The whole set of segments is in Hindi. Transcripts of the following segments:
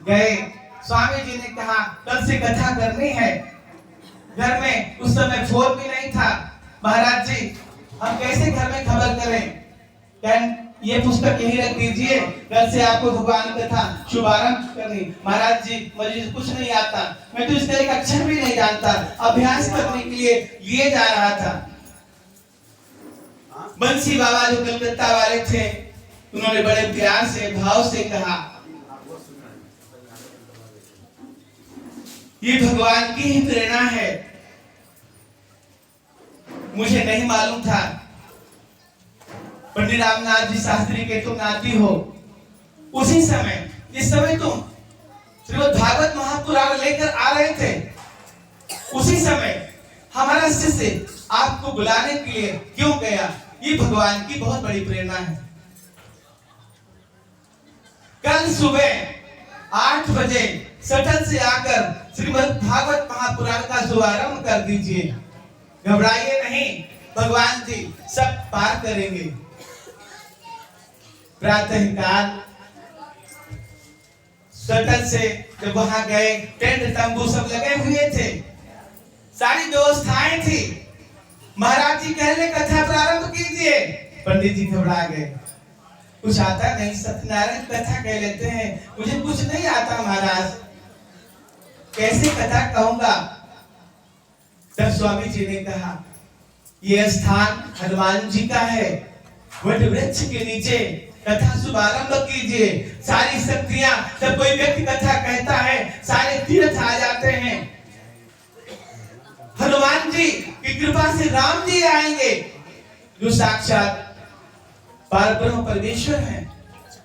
गए। स्वामी जी ने कहा कल से कथा करनी है। घर में उस समय फोन भी नहीं था। महाराज जी हम कैसे घर में खबर करें? ये पुस्तक यही रख दीजिए, कल से आपको भगवान कथा शुभारंभ करनी। महाराज जी मुझे कुछ नहीं आता, मैं तो इसका एक अक्षर भी नहीं जानता, अभ्यास करने के लिए जा रहा था। बंसी बाबा जो कलकत्ता वाले थे, उन्होंने बड़े प्यार से भाव से कहा ये भगवान की ही प्रेरणा है। मुझे नहीं मालूम था पंडित रामनाथ जी शास्त्री के तुम नाती हो। उसी समय जिस समय तुम श्रीमद् भागवत महापुराण लेकर आ रहे थे, उसी समय हमारा शिष्य आपको बुलाने के लिए क्यों गया? ये भगवान की बहुत बड़ी प्रेरणा है। कल सुबह 8 बजे सटल से आकर श्रीमद् भागवत महापुराण का शुभारंभ कर दीजिए। घबराइए नहीं, भगवान जी सब पार करेंगे। प्रातः काल सटल से जब वहां गए, टेंट तंबू सब लगे हुए थे, सारी व्यवस्थाएं थी। महाराज जी कहले कथा प्रारंभ कीजिए। पंडित जी घबरा गए, कुछ आता नहीं, सत्यनारायण कथा कह लेते हैं, मुझे कुछ नहीं आता महाराज, कैसे कथा कहूंगा? तब स्वामी जी ने कहा यह स्थान हनुमान जी का है, वट वृक्ष के नीचे कथा शुभारंभ कीजिए। सारी शक्तियां, जब कोई व्यक्ति कथा कहता है सारे तीर्थ आ जाते हैं। हनुमान जी की कृपा से राम जी आएंगे जो साक्षात परब्रह्म परमेश्वर हैं।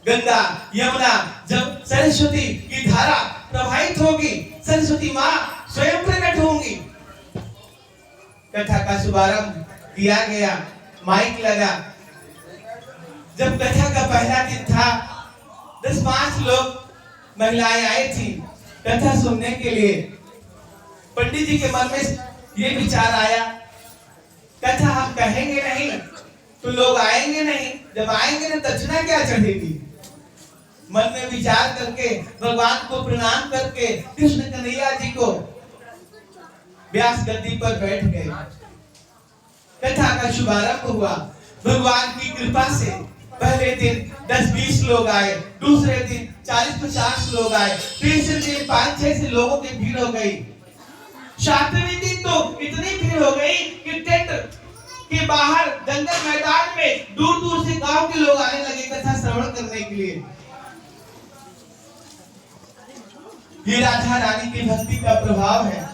गंगा यमुना जब सरस्वती की धारा प्रवाहित होगी, सरस्वती माँ स्वयं प्रकट होंगी। कथा का शुभारंभ किया गया, माइक लगा। जब कथा का पहला दिन था, 10-5 लोग महिलाएं आई थी कथा सुनने के लिए। पंडित जी के मन में ये विचार आया, कथा हम कहेंगे नहीं तो लोग आएंगे नहीं, जब आएंगे ना दक्षिणा क्या चढ़ेगी? मन में विचार करके भगवान को प्रणाम करके कृष्ण कन्हैया जी को व्यास गद्दी पर बैठ गए। कथा का शुभारंभ हुआ। भगवान की कृपा से पहले दिन 10-20 लोग आए, दूसरे दिन 40-50 लोग आए, तीसरे दिन 5-6 लोगों की भीड़ हो गई। 7वें दिन तो इतनी भीड़ हो गई कि टेंट के बाहर जंगल मैदान में दूर दूर से गांव के लोग आने लगे कथा श्रवण करने के लिए। ये राधा रानी की भक्ति का प्रभाव है।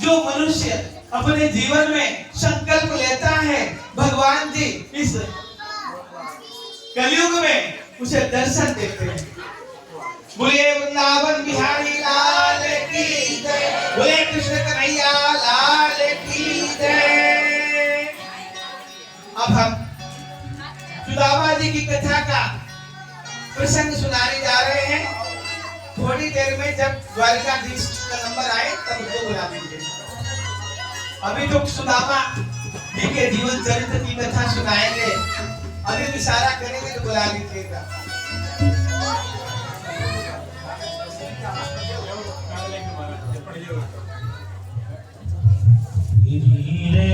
जो मनुष्य अपने जीवन में संकल्प लेता है, भगवान जी इस कलयुग में उसे दर्शन देते हैं। बोले वृंदावन बिहारी लाल की जय, बोले कृष्ण कन्हैया लाल की जय। अब हम सुदामा जी की कथा का प्रसंग सुनाने जा रहे हैं। थोड़ी देर में जब द्वारकाधीश का नंबर आए तब उसको बुला दीजिए। अभी तो सुदामा जी के जीवन चरित्र की कथा सुनाएंगे, अभी इशारा करेंगे तो बुला लीजिएगा। धीरे